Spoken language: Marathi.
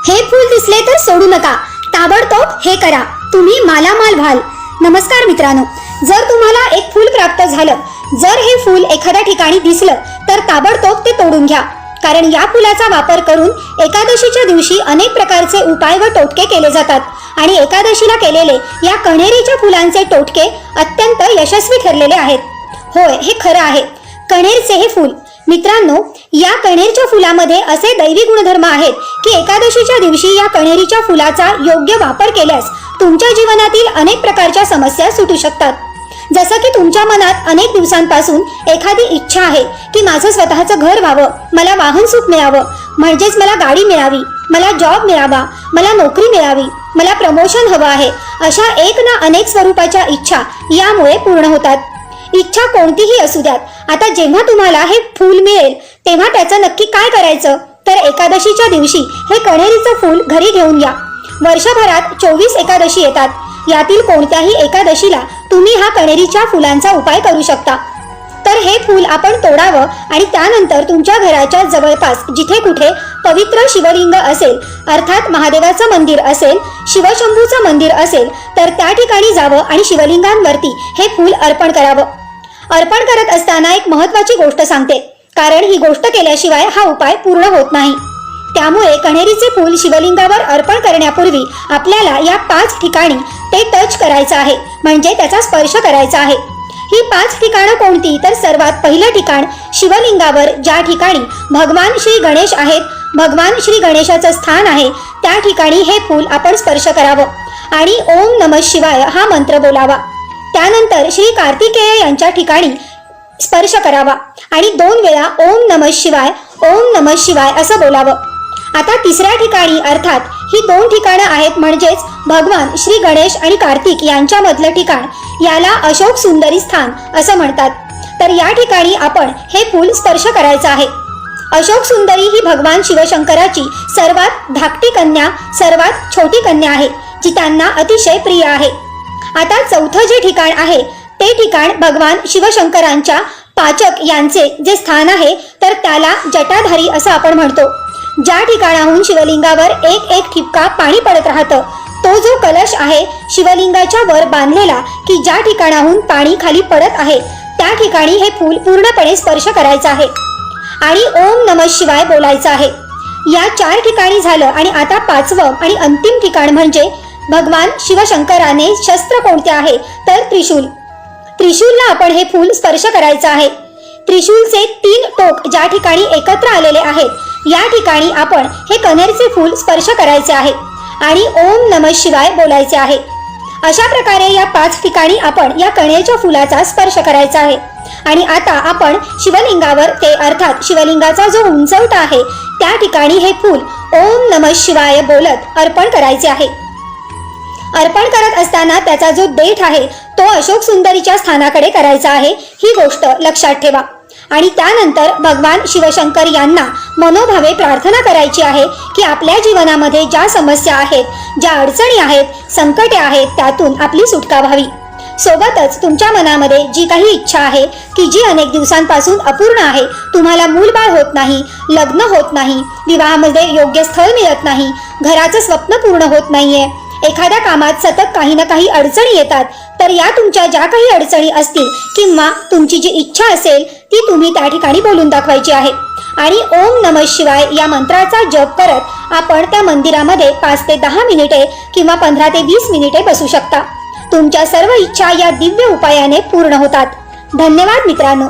हे फूल दिसले तर सोडू नका, ताबडतोब हे करा, तुम्ही मालामाल व्हाल. नमस्कार मित्रांनो, जर तुम्हाला एक फूल प्राप्त झालं, जर हे फूल एखाद्या ठिकाणी दिसलं तर ताबडतोब ते तोडून घ्या. कारण या फुलाचा वापर करून एकादशीच्या दिवशी अनेक प्रकारचे उपाय व टोटके केले जातात आणि एकादशीला केलेले या कण्हेरीच्या फुलांचे टोटके अत्यंत यशस्वी ठरलेले आहेत. होय, हे खरं आहे. कण्हेरचे हे फूल मित्रांनो, या कण्हेरच्या फुलामध्ये असे दैवी गुणधर्म आहेत की एकादशीच्या दिवशी या कण्हेरीच्या फुलाचा योग्य वापर केल्यास तुमच्या जीवनातील अनेक प्रकारच्या समस्या सुटू शकतात. जसं की तुमच्या मनात अनेक दिवसांपासून एखादी इच्छा आहे की माझं स्वतःचं घर व्हावं, मला वाहन सुख मिळावं, म्हणजेच मला गाडी मिळावी, मला जॉब मिळावा, मला नोकरी मिळावी, मला प्रमोशन हवं आहे, अशा एक ना अनेक स्वरूपाच्या इच्छा यामुळे पूर्ण होतात. इच्छा कोणतीही असू द्यात. आता जेव्हा तुम्हाला हे फूल मिळेल तेव्हा त्याचं नक्की काय करायचं, तर एकादशीच्या दिवशी हे कण्हेरीचं फूल घरी घेऊन या. वर्षभरात 24 एकादशी येतात. यातील कोणत्याही एकादशीला तुम्ही हा कण्हेरीच्या फुलांचा उपाय करू शकता. तर हे फूल आपण तोडावं आणि त्यानंतर तुमच्या घराच्या जवळपास जिथे कुठे पवित्र शिवलिंग असेल, अर्थात महादेवाचं मंदिर असेल, शिवशंभूचं मंदिर असेल, तर त्या ठिकाणी जावं आणि शिवलिंगांवरती हे फूल अर्पण करावं. अर्पण करत असताना एक महत्त्वाची गोष्ट सांगते, कारण ही गोष्ट केल्याशिवाय हा उपाय पूर्ण होत नाही. त्यामुळे कण्हेरीचे फूल शिवलिंगावर अर्पण करण्यापूर्वी आपल्याला या 5 ठिकाणी ते टच करायचं आहे, म्हणजे त्याचा स्पर्श करायचा आहे. ही 5 ठिकाणं कोणती, तर सर्वात पहिलं ठिकाण शिवलिंगावर ज्या ठिकाणी भगवान श्री गणेश आहेत, भगवान श्री गणेशाचं स्थान आहे, त्या ठिकाणी हे फूल आपण स्पर्श करावं आणि ओम नमः शिवाय हा मंत्र बोलावा. त्यानंतर श्री कार्तिकेय यांच्या ठिकाणी स्पर्श करावा आणि 2 वेळा ओम नमः शिवाय असं बोलावं. आता तिसऱ्या ठिकाणी, अर्थात ही 2 ठिकाणं आहेत, म्हणजेच भगवान श्री गणेश आणि कार्तिक यांच्यामधलं ठिकाण, याला अशोक सुंदरी स्थान असं म्हणतात. तर या ठिकाणी आपण हे फूल स्पर्श करायचं आहे. अशोक सुंदरी ही भगवान शिवशंकराची सर्वात धाकटी कन्या, सर्वात छोटी कन्या आहे, जी त्यांना अतिशय प्रिय आहे. आता चौथं जे ठिकाण आहे ते ठिकाण भगवान शिवशंकरांच्या पाचक यांचे जे स्थान आहे, तर त्याला जटाधारी असं आपण म्हणतो. ज्या ठिकाणाहून शिवलिंगावर एक ठिपका पाणी पडत राहतं, तो जो कलश आहे शिवलिंगाच्या वर बांधलेला, की ज्या ठिकाणाहून पाणी खाली पडत आहे त्या ठिकाणी हे फूल पूर्णपणे स्पर्श करायचं आहे आणि ओम नमः शिवाय बोलायचं आहे. या 4 ठिकाणी झालं आणि आता 5वं आणि अंतिम ठिकाण म्हणजे भगवान शिवशंकराने शस्त्र कोणते आहे, तर त्रिशूल. त्रिशूलला आपण हे फूल स्पर्श करायचं आहे. त्रिशूलचे 3 टोक ज्या ठिकाणी एकत्र आलेले आहेत, या ठिकाणी आपण हे कण्हेरचे फूल स्पर्श करायचे आहे आणि ओम नमः शिवाय बोलायचे आहे. अशा प्रकारे या 5 ठिकाणी आपण या कण्हेरच्या फुलाचा स्पर्श करायचा आहे. आणि आता आपण शिवलिंगावर ते, अर्थात शिवलिंगाचा जो उंचवटा आहे त्या ठिकाणी हे फूल ओम नमः शिवाय बोलत अर्पण करायचे आहे. अर्पण करत असताना त्याचा जो देठ आहे तो अशोक सुंदरीच्या स्थानाकडे करायचा आहे, ही गोष्ट लक्षात ठेवा. आणि त्यानंतर भगवान शिवशंकर यांना मनोभावे प्रार्थना करायची आहे की आपल्या जीवनामध्ये ज्या समस्या आहेत, ज्या अडचणी आहेत, संकटे आहेत, त्यातून आपली सुटका व्हावी. सोबतच तुमच्या मनामध्ये जी काही इच्छा आहे की जी अनेक दिवसांपासून अपूर्ण आहे, तुम्हाला मूलबाळ होत नाही, लग्न होत नाही, विवाहामध्ये योग्य स्थळ मिळत नाही, घराचं स्वप्न पूर्ण होत नाहीये, एखाद्या कामात सतत काही ना काही अडचणी येतात, तर या तुमच्या ज्या काही अडचणी असतील किंवा तुमची जी इच्छा असेल ती तुम्ही त्या ठिकाणी बोलून दाखवायची आहे आणि ओम नमः शिवाय या मंत्राचा जप करत आपण त्या मंदिरामध्ये 5 ते 10 मिनिटे किंवा 15 ते 20 मिनिटे बसू शकता. तुमच्या सर्व इच्छा या दिव्य उपायाने पूर्ण होतात. धन्यवाद मित्रांनो.